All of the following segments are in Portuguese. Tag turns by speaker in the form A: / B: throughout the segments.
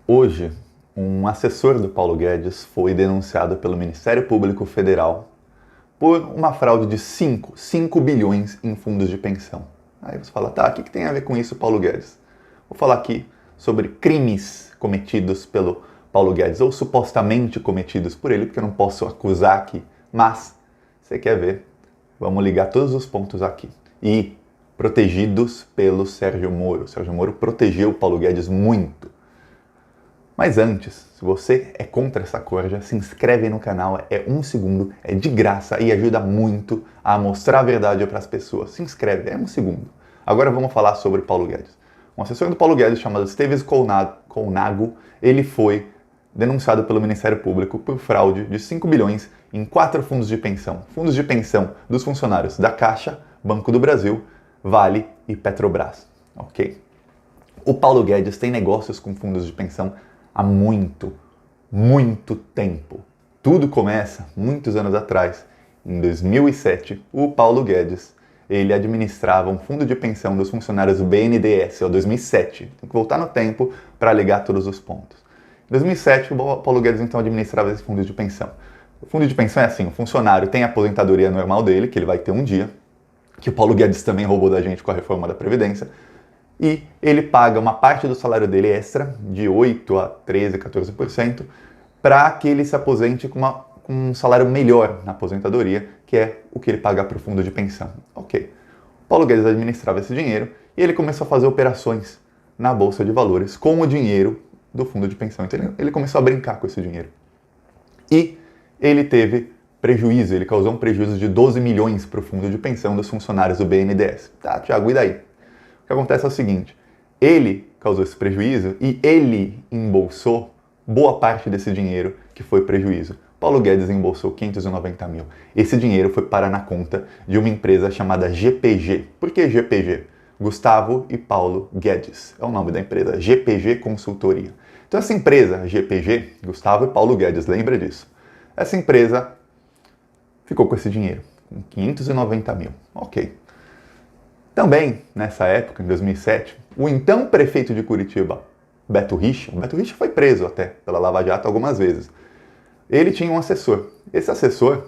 A: Hoje, um assessor do Paulo Guedes foi denunciado pelo Ministério Público Federal por uma fraude de 5 bilhões em fundos de pensão. Aí você fala, tá, o que tem a ver com isso, Paulo Guedes? Vou falar aqui sobre crimes cometidos pelo Paulo Guedes, ou supostamente cometidos por ele, porque eu não posso acusar aqui. Mas, você quer ver? Vamos ligar todos os pontos aqui. E protegidos pelo Sérgio Moro. O Sérgio Moro protegeu o Paulo Guedes muito. Mas antes, se você é contra essa corja, se inscreve no canal, é 1 segundo, é de graça e ajuda muito a mostrar a verdade para as pessoas. Se inscreve, é 1 segundo. Agora vamos falar sobre Paulo Guedes. Um assessor do Paulo Guedes chamado Esteves Colnago, ele foi denunciado pelo Ministério Público por fraude de 5 bilhões em 4 fundos de pensão. Fundos de pensão dos funcionários da Caixa, Banco do Brasil, Vale e Petrobras. Ok? O Paulo Guedes tem negócios com fundos de pensão há muito tempo. Tudo começa muitos anos atrás. Em 2007, o Paulo Guedes, ele administrava um fundo de pensão dos funcionários do BNDES, é o 2007. Tem que voltar no tempo para ligar todos os pontos. Em 2007, o Paulo Guedes então administrava esse fundo de pensão. O fundo de pensão é assim, o funcionário tem a aposentadoria normal dele, que ele vai ter um dia, que o Paulo Guedes também roubou da gente com a reforma da Previdência, e ele paga uma parte do salário dele extra, de 8% a 13%, 14%, para que ele se aposente com um salário melhor na aposentadoria, que é o que ele paga para o fundo de pensão. Ok. O Paulo Guedes administrava esse dinheiro e ele começou a fazer operações na Bolsa de Valores com o dinheiro do fundo de pensão. Então ele começou a brincar com esse dinheiro. E ele teve prejuízo, ele causou um prejuízo de 12 milhões para o fundo de pensão dos funcionários do BNDES. Tá, Thiago, e daí? O que acontece é o seguinte, ele causou esse prejuízo e ele embolsou boa parte desse dinheiro que foi prejuízo. Paulo Guedes embolsou 590 mil. Esse dinheiro foi parar na conta de uma empresa chamada GPG. Por que GPG? Gustavo e Paulo Guedes. É o nome da empresa, GPG Consultoria. Então essa empresa, GPG, Gustavo e Paulo Guedes, lembra disso? Essa empresa ficou com esse dinheiro, com 590 mil. Ok. Também, nessa época, em 2007, o então prefeito de Curitiba, Beto Richa foi preso até pela Lava Jato algumas vezes. Ele tinha um assessor. Esse assessor,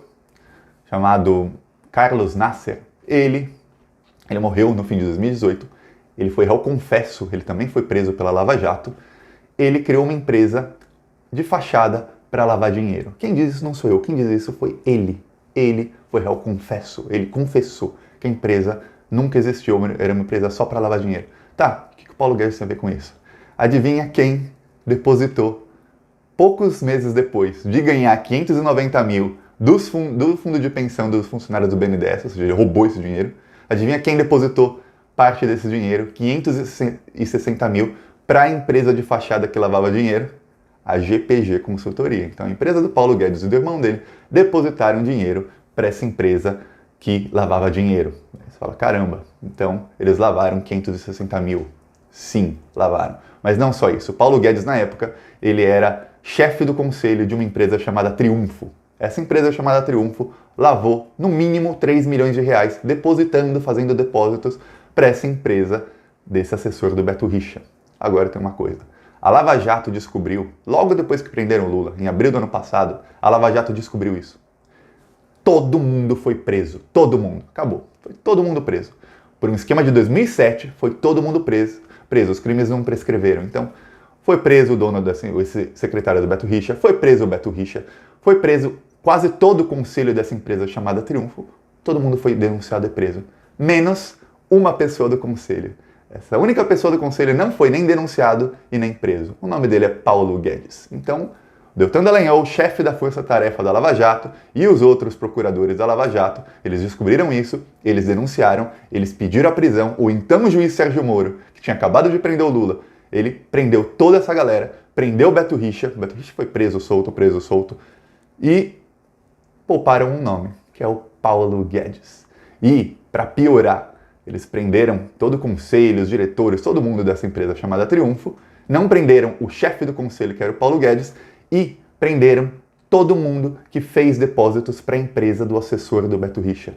A: chamado Carlos Nasser, ele morreu no fim de 2018. Ele foi réu confesso, ele também foi preso pela Lava Jato. Ele criou uma empresa de fachada para lavar dinheiro. Quem diz isso não sou eu, quem diz isso foi ele. Ele foi réu confesso, ele confessou que a empresa nunca existiu, era uma empresa só para lavar dinheiro. Tá, o que o Paulo Guedes tem a ver com isso? Adivinha quem depositou, poucos meses depois de ganhar 590 mil do fundo de pensão dos funcionários do BNDES, ou seja, roubou esse dinheiro. Adivinha quem depositou parte desse dinheiro, 560 mil, para a empresa de fachada que lavava dinheiro? A GPG Consultoria. Então a empresa do Paulo Guedes e do irmão dele depositaram dinheiro para essa empresa que lavava dinheiro. Você fala, caramba, então eles lavaram 560 mil. Sim, lavaram. Mas não só isso. O Paulo Guedes, na época, ele era chefe do conselho de uma empresa chamada Triunfo. Essa empresa chamada Triunfo lavou, no mínimo, 3 milhões de reais, fazendo depósitos para essa empresa desse assessor do Beto Richa. Agora tem uma coisa. A Lava Jato descobriu, logo depois que prenderam o Lula, em abril do ano passado, a Lava Jato descobriu isso. Todo mundo foi preso. Todo mundo. Acabou. Foi todo mundo preso. Por um esquema de 2007, foi todo mundo preso. Os crimes não prescreveram. Então, foi preso o dono esse secretário do Beto Richa, foi preso o Beto Richa, foi preso quase todo o conselho dessa empresa chamada Triunfo. Todo mundo foi denunciado e preso. Menos uma pessoa do conselho. Essa única pessoa do conselho não foi nem denunciado e nem preso. O nome dele é Paulo Guedes. Então, Deltan Dallagnol, chefe da força-tarefa da Lava Jato, e os outros procuradores da Lava Jato, eles descobriram isso, eles denunciaram, eles pediram a prisão. O então juiz Sérgio Moro, que tinha acabado de prender o Lula, ele prendeu toda essa galera, prendeu o Beto Richa foi preso, solto, e pouparam um nome, que é o Paulo Guedes. E, para piorar, eles prenderam todo o conselho, os diretores, todo mundo dessa empresa chamada Triunfo, não prenderam o chefe do conselho, que era o Paulo Guedes, e prenderam todo mundo que fez depósitos para a empresa do assessor do Beto Richa.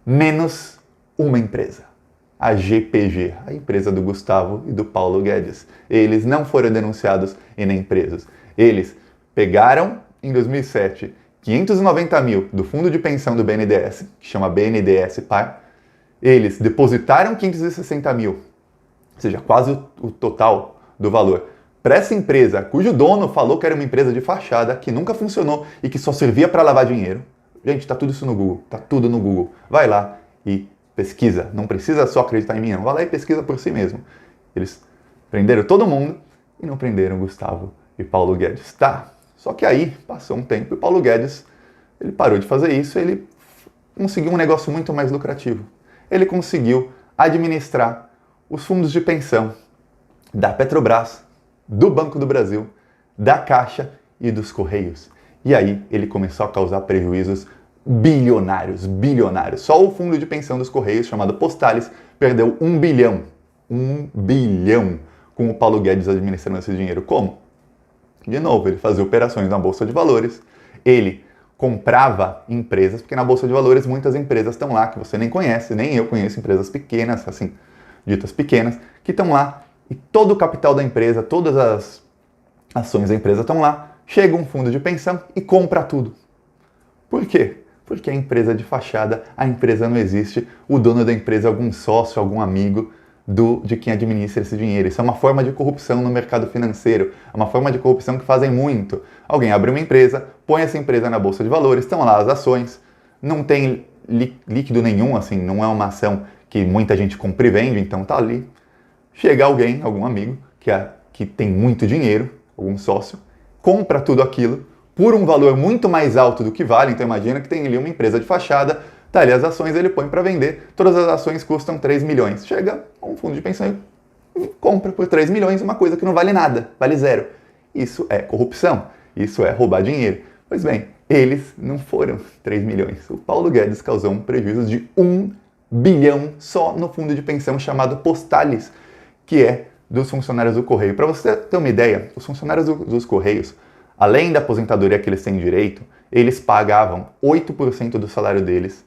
A: Menos uma empresa. A GPG, a empresa do Gustavo e do Paulo Guedes. Eles não foram denunciados e nem presos. Eles pegaram, em 2007, 590 mil do fundo de pensão do BNDES, que chama BNDES Par. Eles depositaram 560 mil, ou seja, quase o total do valor, para essa empresa, cujo dono falou que era uma empresa de fachada, que nunca funcionou e que só servia para lavar dinheiro. Gente, tá tudo isso no Google, tá tudo no Google. Vai lá e pesquisa, não precisa só acreditar em mim, não. Vai lá e pesquisa por si mesmo. Eles prenderam todo mundo e não prenderam Gustavo e Paulo Guedes. Tá, só que aí passou um tempo e o Paulo Guedes, ele parou de fazer isso, ele conseguiu um negócio muito mais lucrativo. Ele conseguiu administrar os fundos de pensão da Petrobras, do Banco do Brasil, da Caixa e dos Correios. E aí ele começou a causar prejuízos bilionários. Só o fundo de pensão dos Correios, chamado Postales, perdeu 1 bilhão. 1 bilhão com o Paulo Guedes administrando esse dinheiro. Como? De novo, ele fazia operações na Bolsa de Valores, ele comprava empresas, porque na Bolsa de Valores muitas empresas estão lá que você nem conhece, nem eu conheço, empresas pequenas, assim, ditas pequenas, que estão lá e todo o capital da empresa, todas as ações da empresa estão lá, chega um fundo de pensão e compra tudo. Por quê? Porque a empresa é de fachada, a empresa não existe, o dono da empresa é algum sócio, algum amigo de quem administra esse dinheiro. Isso é uma forma de corrupção no mercado financeiro, é uma forma de corrupção que fazem muito. Alguém abre uma empresa, põe essa empresa na Bolsa de Valores, estão lá as ações, não tem líquido nenhum, assim, não é uma ação que muita gente compra e vende, então tá ali. Chega alguém, algum amigo, que tem muito dinheiro, algum sócio, compra tudo aquilo por um valor muito mais alto do que vale. Então imagina que tem ali uma empresa de fachada, tá ali as ações, ele põe para vender, todas as ações custam 3 milhões. Chega um fundo de pensão e compra por 3 milhões uma coisa que não vale nada, vale zero. Isso é corrupção, isso é roubar dinheiro. Pois bem, eles não foram 3 milhões. O Paulo Guedes causou um prejuízo de 1 bilhão só no fundo de pensão chamado Postales, que é dos funcionários do Correio. Para você ter uma ideia, os funcionários dos Correios, além da aposentadoria que eles têm direito, eles pagavam 8% do salário deles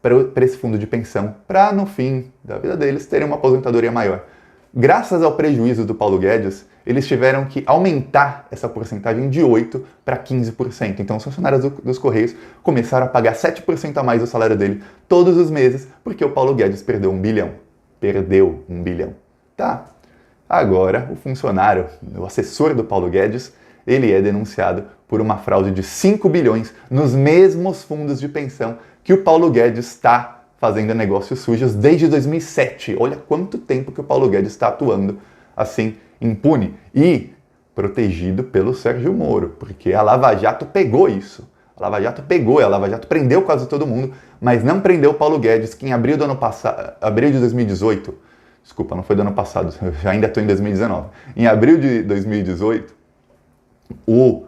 A: para esse fundo de pensão, para no fim da vida deles terem uma aposentadoria maior. Graças ao prejuízo do Paulo Guedes, eles tiveram que aumentar essa porcentagem de 8% para 15%. Então os funcionários dos Correios começaram a pagar 7% a mais do salário dele todos os meses, porque o Paulo Guedes perdeu 1 bilhão. Perdeu 1 bilhão. Tá. Agora, o funcionário, o assessor do Paulo Guedes, ele é denunciado por uma fraude de 5 bilhões nos mesmos fundos de pensão que o Paulo Guedes está fazendo negócios sujos desde 2007. Olha quanto tempo que o Paulo Guedes está atuando assim, impune e protegido pelo Sérgio Moro, porque a Lava Jato pegou isso. A Lava Jato prendeu quase todo mundo, mas não prendeu o Paulo Guedes, que em abril de 2018, desculpa, não foi do ano passado, eu ainda estou em 2019. Em abril de 2018, o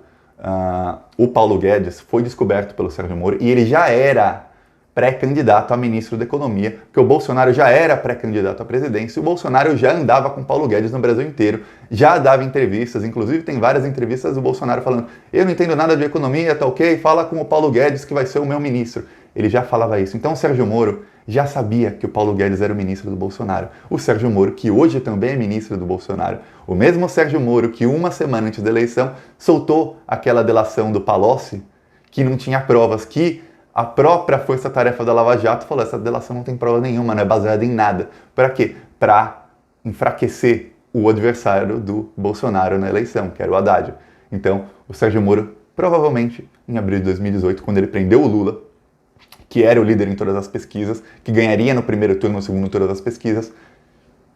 A: Paulo Guedes foi descoberto pelo Sérgio Moro e ele já era pré-candidato a ministro da Economia, porque o Bolsonaro já era pré-candidato à presidência e o Bolsonaro já andava com o Paulo Guedes no Brasil inteiro, já dava entrevistas, inclusive tem várias entrevistas do Bolsonaro falando: eu não entendo nada de economia, tá ok? Fala com o Paulo Guedes que vai ser o meu ministro. Ele já falava isso. Então o Sérgio Moro já sabia que o Paulo Guedes era o ministro do Bolsonaro. O Sérgio Moro, que hoje também é ministro do Bolsonaro. O mesmo Sérgio Moro que uma semana antes da eleição soltou aquela delação do Palocci, que não tinha provas, que a própria força-tarefa da Lava Jato falou: essa delação não tem prova nenhuma, não é baseada em nada. Para quê? Para enfraquecer o adversário do Bolsonaro na eleição, que era o Haddad. Então, o Sérgio Moro, provavelmente, em abril de 2018, quando ele prendeu o Lula, que era o líder em todas as pesquisas, que ganharia no primeiro turno, no segundo turno das pesquisas,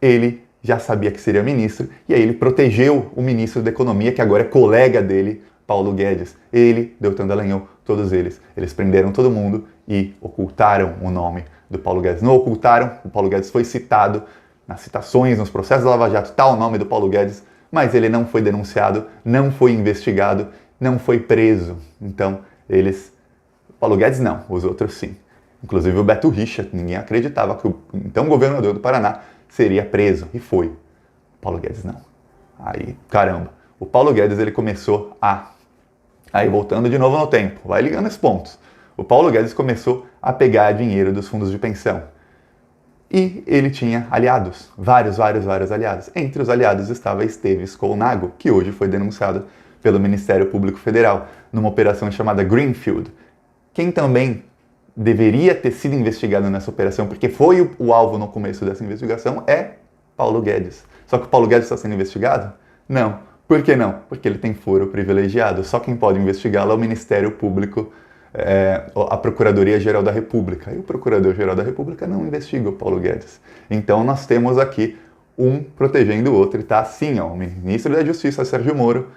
A: ele já sabia que seria ministro, e aí ele protegeu o ministro da Economia, que agora é colega dele, Paulo Guedes. Ele, Deltan Dallagnol, todos eles. Eles prenderam todo mundo e ocultaram o nome do Paulo Guedes. Não ocultaram, o Paulo Guedes foi citado nas citações, nos processos da Lava Jato, está o nome do Paulo Guedes, mas ele não foi denunciado, não foi investigado, não foi preso. Então, Paulo Guedes não, os outros sim. Inclusive o Beto Richa, ninguém acreditava que o então governador do Paraná seria preso, e foi. Paulo Guedes não. Aí, caramba, o Paulo Guedes ele começou Aí voltando de novo no tempo, vai ligando os pontos. O Paulo Guedes começou a pegar dinheiro dos fundos de pensão. E ele tinha aliados, vários aliados. Entre os aliados estava Esteves Colnago, que hoje foi denunciado pelo Ministério Público Federal, numa operação chamada Greenfield. Quem também deveria ter sido investigado nessa operação, porque foi o alvo no começo dessa investigação, é Paulo Guedes. Só que o Paulo Guedes está sendo investigado? Não. Por que não? Porque ele tem foro privilegiado. Só quem pode investigá-lo é o Ministério Público, a Procuradoria-Geral da República. E o Procurador-Geral da República não investiga o Paulo Guedes. Então nós temos aqui um protegendo o outro. E está assim, ó, o Ministro da Justiça, Sérgio Moro,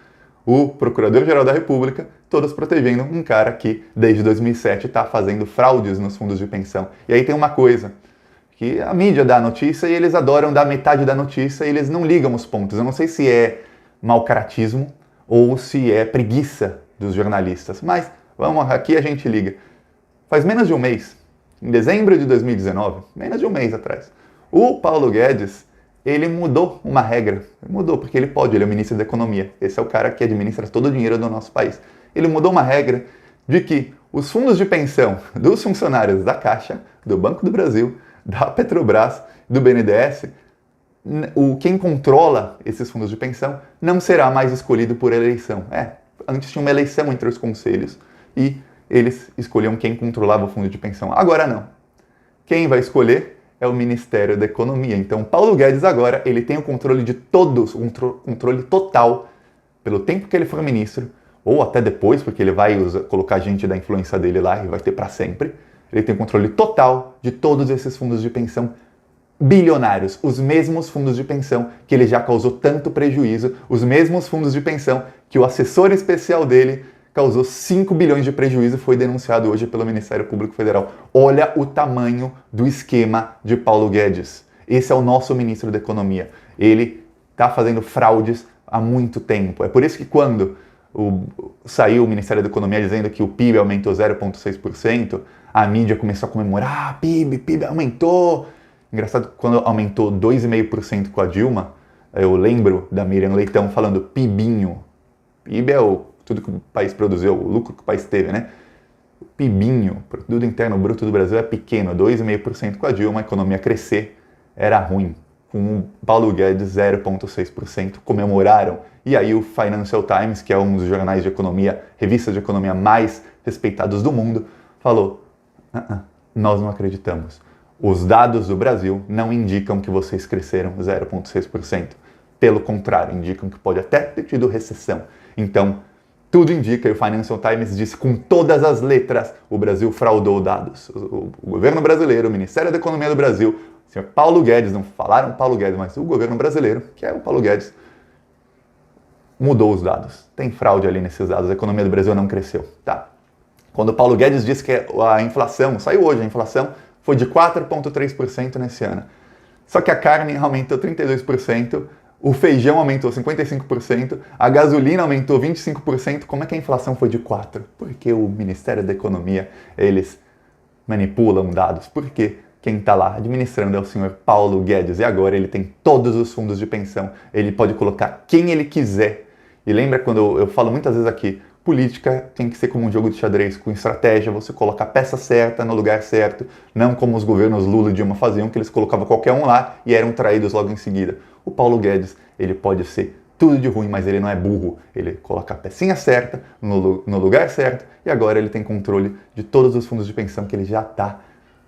A: o Procurador-Geral da República, todos protegendo um cara que desde 2007 está fazendo fraudes nos fundos de pensão. E aí tem uma coisa, que a mídia dá a notícia e eles adoram dar metade da notícia e eles não ligam os pontos. Eu não sei se é mau caratismo ou se é preguiça dos jornalistas, mas vamos, aqui a gente liga. Faz menos de um mês, em dezembro de 2019, menos de um mês atrás, o Paulo Guedes, ele mudou uma regra. Ele mudou porque ele pode, ele é o ministro da Economia. Esse é o cara que administra todo o dinheiro do nosso país. Ele mudou uma regra de que os fundos de pensão dos funcionários da Caixa, do Banco do Brasil, da Petrobras, do BNDES, quem controla esses fundos de pensão não será mais escolhido por eleição. Antes tinha uma eleição entre os conselhos e eles escolhiam quem controlava o fundo de pensão. Agora não. Quem vai escolher é o Ministério da Economia. Então, Paulo Guedes agora, ele tem o controle de todos, o controle total, pelo tempo que ele for ministro, ou até depois, porque ele vai colocar gente da influência dele lá e vai ter para sempre. Ele tem o controle total de todos esses fundos de pensão bilionários, os mesmos fundos de pensão que ele já causou tanto prejuízo, os mesmos fundos de pensão que o assessor especial dele causou 5 bilhões de prejuízo e foi denunciado hoje pelo Ministério Público Federal. Olha o tamanho do esquema de Paulo Guedes. Esse é o nosso ministro da Economia. Ele está fazendo fraudes há muito tempo. É por isso que quando saiu o Ministério da Economia dizendo que o PIB aumentou 0,6%, a mídia começou a comemorar, PIB aumentou. Engraçado, quando aumentou 2,5% com a Dilma, eu lembro da Miriam Leitão falando PIBinho. PIB é tudo que o país produziu, o lucro que o país teve, né? O PIBinho, Produto Interno Bruto do Brasil, é pequeno, 2,5% com a Dilma, a economia crescer era ruim. Com o Paulo Guedes, 0,6%, comemoraram. E aí o Financial Times, que é um dos jornais de economia, revistas de economia mais respeitados do mundo, falou, nós não acreditamos. Os dados do Brasil não indicam que vocês cresceram 0,6%. Pelo contrário, indicam que pode até ter tido recessão. Então, tudo indica, e o Financial Times disse com todas as letras, o Brasil fraudou dados. O governo brasileiro, o Ministério da Economia do Brasil, o senhor Paulo Guedes, não falaram Paulo Guedes, mas o governo brasileiro, que é o Paulo Guedes, mudou os dados. Tem fraude ali nesses dados, a economia do Brasil não cresceu. Tá? Quando o Paulo Guedes disse que a inflação, saiu hoje a inflação, foi de 4,3% nesse ano. Só que a carne aumentou 32%, o feijão aumentou 55%, a gasolina aumentou 25%. Como é que a inflação foi de 4%? Porque o Ministério da Economia, eles manipulam dados. Porque quem está lá administrando é o senhor Paulo Guedes. E agora ele tem todos os fundos de pensão. Ele pode colocar quem ele quiser. E lembra quando eu falo muitas vezes aqui, política tem que ser como um jogo de xadrez, com estratégia, você coloca a peça certa no lugar certo, não como os governos Lula e Dilma faziam, que eles colocavam qualquer um lá e eram traídos logo em seguida. O Paulo Guedes, ele pode ser tudo de ruim, mas ele não é burro. Ele coloca a pecinha certa, no lugar certo, e agora ele tem controle de todos os fundos de pensão que ele já está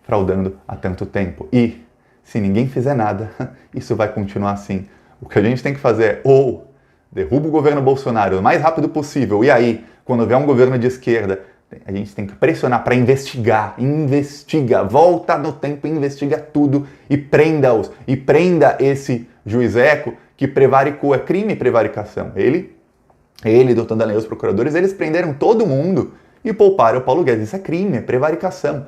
A: fraudando há tanto tempo. E se ninguém fizer nada, isso vai continuar assim. O que a gente tem que fazer é ou derruba o governo Bolsonaro o mais rápido possível, e aí, quando vier um governo de esquerda, a gente tem que pressionar para investiga, volta no tempo, investiga tudo e prenda-os. E prenda esse juiz Eco que prevaricou, é crime prevaricação. Ele, doutor Daniel, os procuradores, eles prenderam todo mundo e pouparam o Paulo Guedes. Isso é crime, é prevaricação.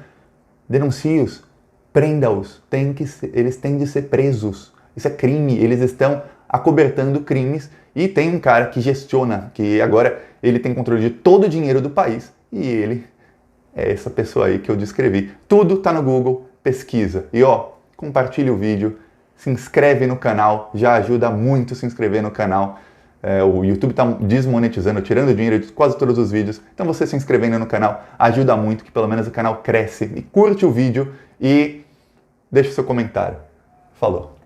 A: Denuncie-os, prenda-os, eles têm de ser presos. Isso é crime, eles estão acobertando crimes e tem um cara que gestiona, que agora ele tem controle de todo o dinheiro do país e ele é essa pessoa aí que eu descrevi. Tudo tá no Google, pesquisa. E compartilha o vídeo, se inscreve no canal, já ajuda muito se inscrever no canal. O YouTube tá desmonetizando, tirando dinheiro de quase todos os vídeos. Então você se inscrevendo no canal ajuda muito, que pelo menos o canal cresce. E curte o vídeo e Deixe seu comentário. Falou!